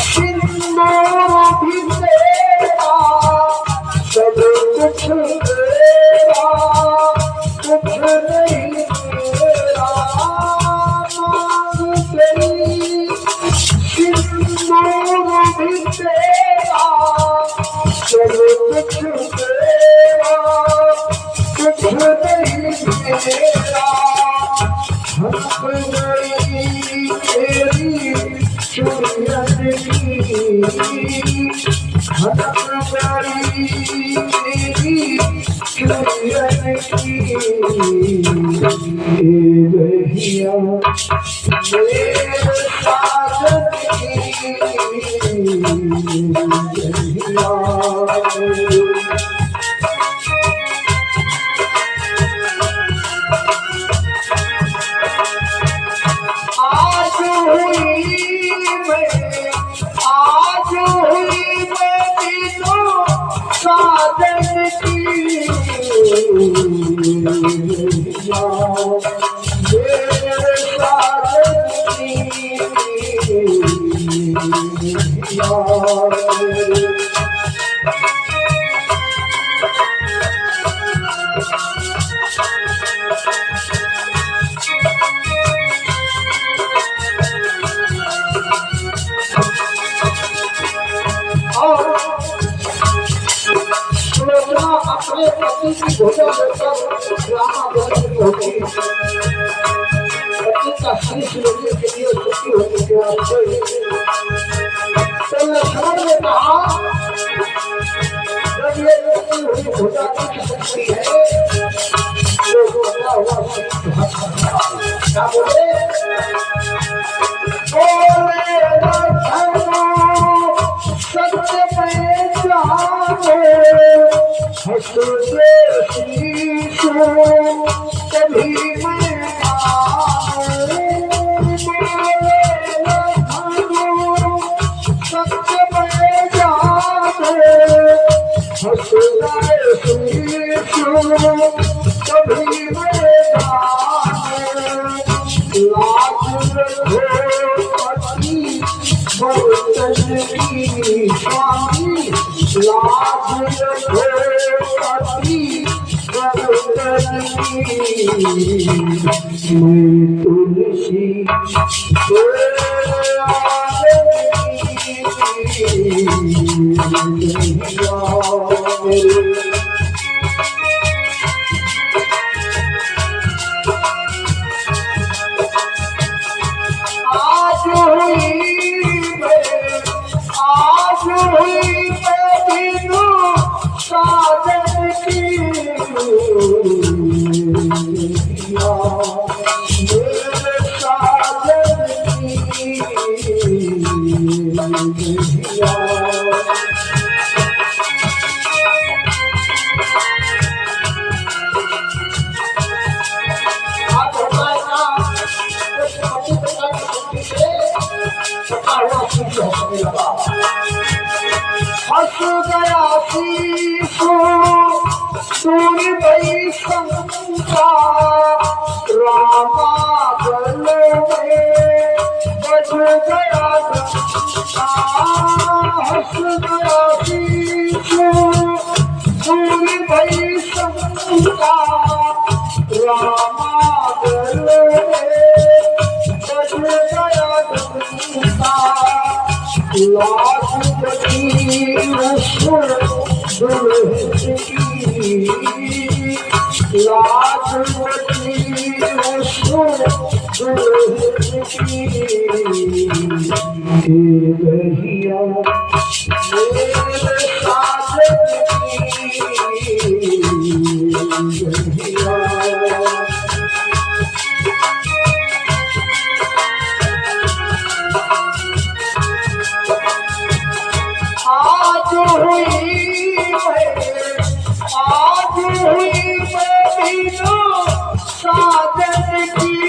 सिंदूर भी तेरा सब कुछ तेरा कुछ नहीं मेरा मांग तेरी सिंदूर भी तेरा सब कुछ तेरा कुछ नहीं मेरा हंस गई तेरी चुड़िया हंस गई तेरी चुड़िया रहिया मेरे साजन अपने पति की भोजन होती है पति का शीश लेने के लिए छुट्टी होने के बाद तो लक्ष्मण ने कहा जब ये छुट्टी हुई भोजन की सकती है तो बना हुआ क्या बोले सत्य पहचानो हंसते शीशो कभी मैं सत्य पहचानो हंसते शीशो कभी मैं लाज रखो पति भगतन की स्वामी लाज रखो पति भगतन की मैं तुलसी हंस गया शीशो सुन गई शंका रामा गल में बज गया डंका हंस गया शीशो सुन गई शंका रामा गल में बज गया डंका लाज बची उसर दुल्हन की लाज बची उसर दुल्हन की रहिया मेरे साजन की रहिया साजन की